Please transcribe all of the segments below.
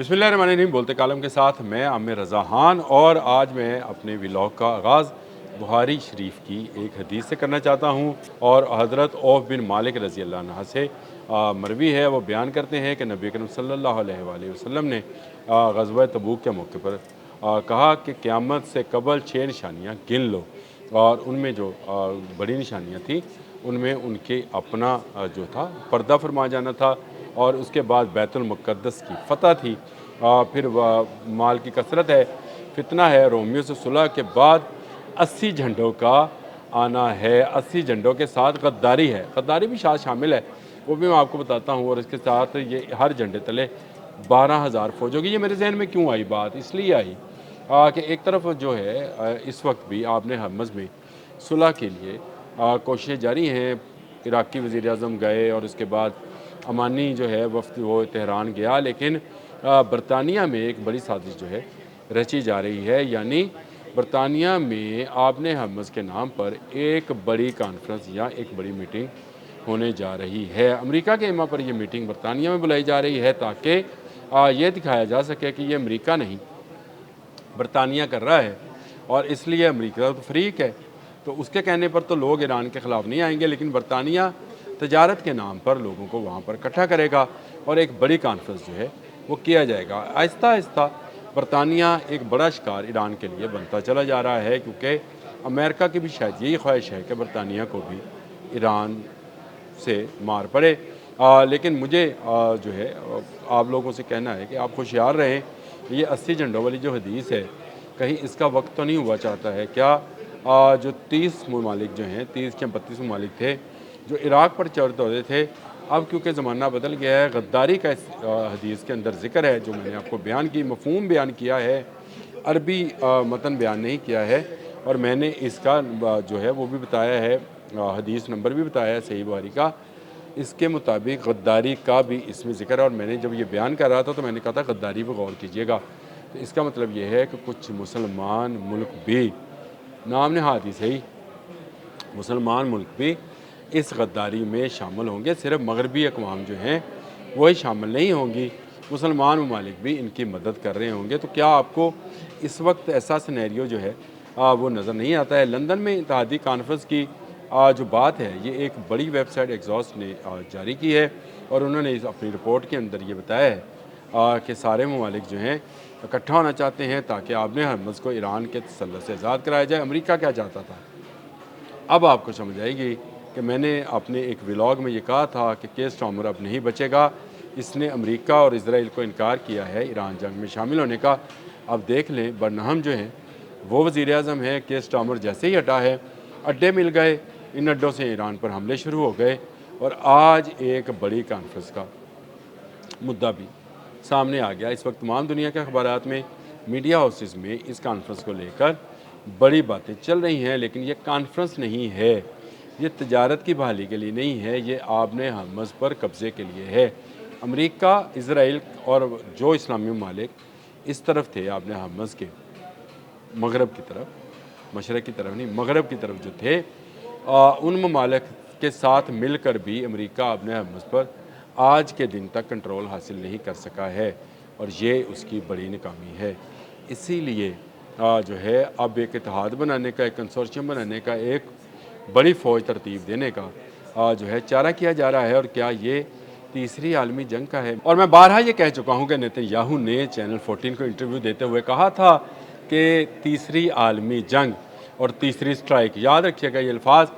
बिस्मिल्लाहिर्रहमानिर्रहीम। बोलते कालम के साथ मैं आमिर रज़ा खान, और आज मैं अपने व्लॉग का आगाज़ बुखारी शरीफ की एक हदीस से करना चाहता हूँ। और हज़रत औफ़ बिन मालिक रज़ी अल्लाह अन्हु से मरवी है, वो बयान करते हैं कि नबी करीम सल्लल्लाहु अलैहि वसल्लम ने ग़ज़वा तबूक के मौके पर कहा कि क़यामत से कबल 6 निशानियाँ गिन लो। और उनमें जो बड़ी निशानियाँ थी, उनमें उनके अपना जो था पर्दा फरमा जाना था, और उसके बाद बैतुल मुक़द्दस की फ़तह थी। फिर माल की कसरत है, फितना है, रोमियों से सुलह के बाद 80 झंडों का आना है। 80 झंडों के साथ गद्दारी है, गद्दारी भी साथ शामिल है, वो भी मैं आपको बताता हूँ। और इसके साथ ये हर झंडे तले 12,000 फ़ौज होगी। ये मेरे ज़हन में क्यों आई बात, इसलिए आई कि एक तरफ जो है इस वक्त भी आपने हरमज़ में सुलह के लिए कोशिशें जारी हैं। इराक़ी वज़ीर-ए-आज़म गए, और उसके बाद अमानी जो है वफ़द वो तेहरान गया, लेकिन बरतानिया में एक बड़ी साज़िश जो है रची जा रही है। यानी बरतानिया में आपने हरमज़ के नाम पर एक बड़ी कॉन्फ्रेंस या एक बड़ी मीटिंग होने जा रही है। अमेरिका के इमा पर यह मीटिंग बरतानिया में बुलाई जा रही है, ताकि ये दिखाया जा सके कि ये अमेरिका नहीं बरतानिया कर रहा है, और इसलिए अमेरिका तो फ़रीक है। तो उसके कहने पर तो लोग ईरान के ख़िलाफ़ नहीं आएंगे, लेकिन बरतानिया तजारत के नाम पर लोगों को वहाँ पर इकट्ठा करेगा, और एक बड़ी कॉन्फ्रेंस जो है वो किया जाएगा। आहिस्ता आहिस्ता बरतानिया एक बड़ा शिकार ईरान के लिए बनता चला जा रहा है, क्योंकि अमेरिका की भी शायद यही ख्वाहिश है कि बरतानिया को भी ईरान से मार पड़े। लेकिन मुझे जो है आप लोगों से कहना है कि आप होशियार रहें। ये 80 झंडों वाली जो हदीस है, कहीं इसका वक्त तो नहीं हुआ चाहता है क्या? जो 30 ममालिक जो हैं, 30 या 32 ममालिक थे जो इराक़ पर चढ़ दौड़े थे, अब क्योंकि ज़माना बदल गया है, गद्दारी का इस हदीस के अंदर ज़िक्र है, जो मैंने आपको बयान की, मफ़हूम बयान किया है, अरबी मतन बयान नहीं किया है। और मैंने इसका जो है वो भी बताया है, हदीस नंबर भी बताया है सही बुखारी का। इसके मुताबिक गद्दारी का भी इसमें ज़िक्र है, और मैंने जब ये बयान कर रहा था तो मैंने कहा था गद्दारी पर गौर कीजिएगा। तो इसका मतलब ये है कि कुछ मुसलमान मुल्क भी, नाम नहाद ही सही, मुसलमान मुल्क भी इस गद्दारी में शामिल होंगे। सिर्फ मगरबी अक़वाम जो हैं वही शामिल नहीं होंगी, मुसलमान ममालिक भी इनकी मदद कर रहे होंगे। तो क्या आपको इस वक्त ऐसा सिनेरियो जो है वो नज़र नहीं आता है? लंदन में इत्तेहादी कॉन्फ्रेंस की जो बात है, ये एक बड़ी वेबसाइट एग्जॉस्ट ने जारी की है, और उन्होंने अपनी रिपोर्ट के अंदर ये बताया है कि सारे ममालिक जो हैं इकट्ठा होना चाहते हैं, ताकि आपने हरमज़ को ईरान के तसल्लुत से आज़ाद कराया जाए। अमेरिका क्या चाहता था, अब आपको समझ आएगी कि मैंने अपने एक व्लॉग में ये कहा था कि केर स्टार्मर अब नहीं बचेगा। इसने अमेरिका और इजराइल को इनकार किया है ईरान जंग में शामिल होने का। अब देख लें, बर्नहम जो हैं वो वज़ीर आज़म है, केर स्टार्मर जैसे ही हटा है, अड्डे मिल गए, इन अड्डों से ईरान पर हमले शुरू हो गए, और आज एक बड़ी कॉन्फ्रेंस का मुद्दा भी सामने आ गया। इस वक्त तमाम दुनिया के अखबारात में, मीडिया हाउसेस में इस कॉन्फ्रेंस को लेकर बड़ी बातें चल रही हैं। लेकिन ये कॉन्फ्रेंस नहीं है, ये तजारत की बहाली के लिए नहीं है, ये आपने हरमज़ पर कब्ज़े के लिए है। अमेरिका, इज़राइल और जो इस्लामी ममालिक इस तरफ थे आपने हरमज़ के मगरब की तरफ, मशरक़ की तरफ नहीं, मगरब की तरफ जो थे, उन ममालिक के साथ मिलकर भी अमेरिका अपने हरमज़ पर आज के दिन तक कंट्रोल हासिल नहीं कर सका है, और ये उसकी बड़ी नाकामी है। इसीलिए जो है अब एक इत्तेहाद बनाने का, एक कंसोर्शियम बनाने का, एक बड़ी फ़ौज तरतीब देने का जो है चारा किया जा रहा है। और क्या ये तीसरी आलमी जंग का है? और मैं बारहा ये कह चुका हूँ कि नेतन्याहू ने चैनल 14 को इंटरव्यू देते हुए कहा था कि तीसरी आलमी जंग और तीसरी स्ट्राइक, याद रखिएगा ये अल्फाज,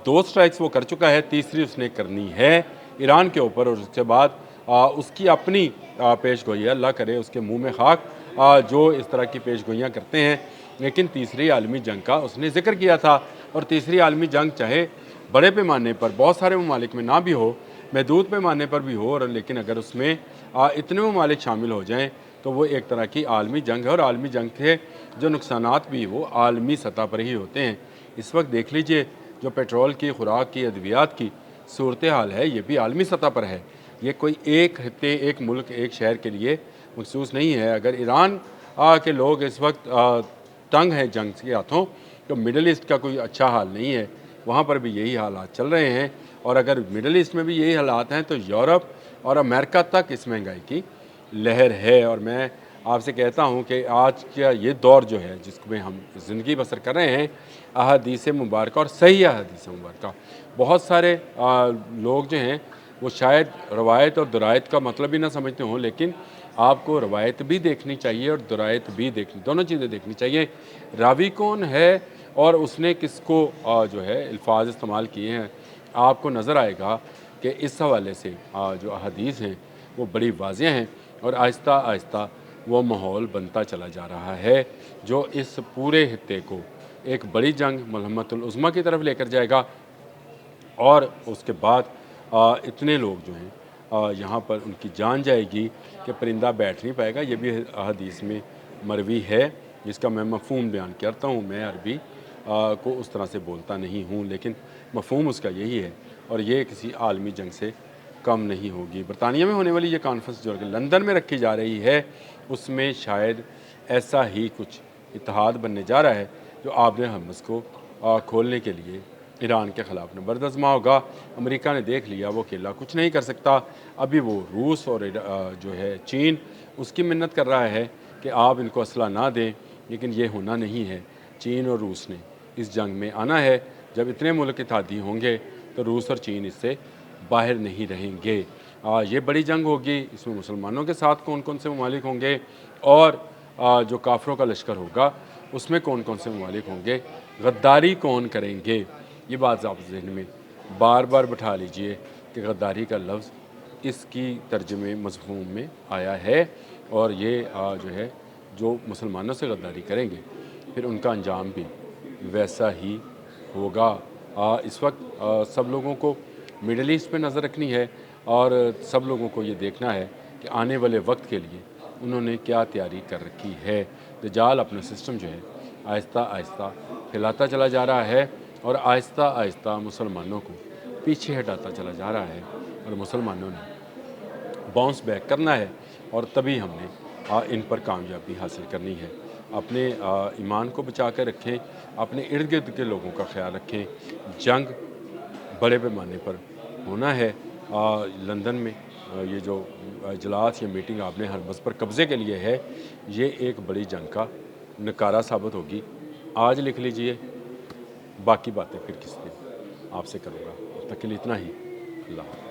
2 स्ट्राइक्स वो कर चुका है, तीसरी उसने करनी है ईरान के ऊपर। और उसके बाद उसकी अपनी पेश गोई, अल्लाह करे उसके मुँह में खाक जो इस तरह की पेश गोइयाँ करते हैं। लेकिन तीसरी आलमी जंग का उसने ज़िक्र किया था, और तीसरी आलमी जंग चाहे बड़े पैमाने पर बहुत सारे ममालिक में ना भी हो, महदूद पैमाने पर भी हो, और लेकिन अगर उसमें इतने ममालिक शामिल हो जाएँ तो वो एक तरह की आलमी जंग है। और आलमी जंग के जो नुकसानात भी वो आलमी सतह पर ही होते हैं। इस वक्त देख लीजिए, जो पेट्रोल की, खुराक की, अद्वियात की सूरत हाल है, ये भी आलमी सतह पर है। ये कोई एक खत्ते, एक मुल्क, एक शहर के लिए मखसूस नहीं है। अगर ईरान के लोग इस वक्त तंग हैं जंग के हाथों, तो मिडल ईस्ट का कोई अच्छा हाल नहीं है, वहाँ पर भी यही हालात चल रहे हैं। और अगर मिडल ईस्ट में भी यही हालात हैं, तो यूरोप और अमेरिका तक इस महंगाई की لہر ہے، اور میں آپ سے کہتا ہوں کہ آج کا یہ دور جو ہے جس میں ہم زندگی بسر کر رہے ہیں، احادیث مبارکہ اور صحیح احادیث مبارکہ، بہت سارے لوگ جو ہیں وہ شاید روایت اور درایت کا مطلب ہی نہ سمجھتے ہوں، لیکن آپ کو روایت بھی دیکھنی چاہیے اور درایت بھی دیکھنی، دونوں چیزیں دیکھنی چاہیے۔ راوی کون ہے اور اس نے کس کو جو ہے الفاظ استعمال کیے ہیں، آپ کو نظر آئے گا کہ اس حوالے سے جو احادیث ہیں وہ بڑی واضح ہیں، اور آہستہ آہستہ وہ ماحول بنتا چلا جا رہا ہے جو اس پورے خطے کو ایک بڑی جنگ ملحمۃ العظمیٰ کی طرف لے کر جائے گا، اور اس کے بعد اتنے لوگ جو ہیں یہاں پر ان کی جان جائے گی کہ پرندہ بیٹھ نہیں پائے گا۔ یہ بھی حدیث میں مروی ہے، جس کا میں مفہوم بیان کرتا ہوں۔ میں عربی کو اس طرح سے بولتا نہیں ہوں، لیکن مفہوم اس کا یہی ہے، اور یہ کسی عالمی جنگ سے کم نہیں ہوگی۔ برطانیہ میں ہونے والی یہ کانفرنس جو کہ لندن میں رکھی جا رہی ہے، اس میں شاید ایسا ہی کچھ اتحاد بننے جا رہا ہے جو آبِ حمص کو کھولنے کے لیے ایران کے خلاف نبرد آزما ہوگا۔ امریکہ نے دیکھ لیا وہ اکیلا کچھ نہیں کر سکتا، ابھی وہ روس اور جو ہے چین اس کی منت کر رہا ہے کہ آپ ان کو اسلحہ نہ دیں، لیکن یہ ہونا نہیں ہے۔ چین اور روس نے اس جنگ میں آنا ہے۔ جب اتنے ملک اتحادی ہوں گے تو روس اور چین اس سے باہر نہیں رہیں گے۔ یہ بڑی جنگ ہوگی، اس میں مسلمانوں کے ساتھ کون کون سے ممالک ہوں گے، اور جو کافروں کا لشکر ہوگا اس میں کون کون سے ممالک ہوں گے، غداری کون کریں گے۔ یہ بات آپ ذہن میں بار بار بٹھا لیجئے کہ غداری کا لفظ اس کی ترجمے مضمون میں آیا ہے، اور یہ جو ہے جو مسلمانوں سے غداری کریں گے پھر ان کا انجام بھی ویسا ہی ہوگا۔ اس وقت سب لوگوں کو مڈل ایسٹ پہ نظر رکھنی ہے، اور سب لوگوں کو یہ دیکھنا ہے کہ آنے والے وقت کے لیے انہوں نے کیا تیاری کر رکھی ہے۔ دجال اپنا سسٹم جو ہے آہستہ آہستہ پھیلاتا چلا جا رہا ہے، اور آہستہ آہستہ مسلمانوں کو پیچھے ہٹاتا چلا جا رہا ہے، اور مسلمانوں نے باؤنس بیک کرنا ہے، اور تبھی ہم نے ان پر کامیابی حاصل کرنی ہے۔ اپنے ایمان کو بچا کے رکھیں، اپنے ارد گرد کے لوگوں کا خیال رکھیں۔ جنگ بڑے پیمانے پر ہونا ہے۔ لندن میں یہ جو اجلاس یا میٹنگ آپ نے حرمز پر قبضے کے لیے ہے، یہ ایک بڑی جنگ کا نکارہ ثابت ہوگی۔ آج لکھ لیجئے، باقی باتیں پھر کس دن آپ سے کروں گا۔ اب تک کے لیے اتنا ہی۔ اللہ حافظ۔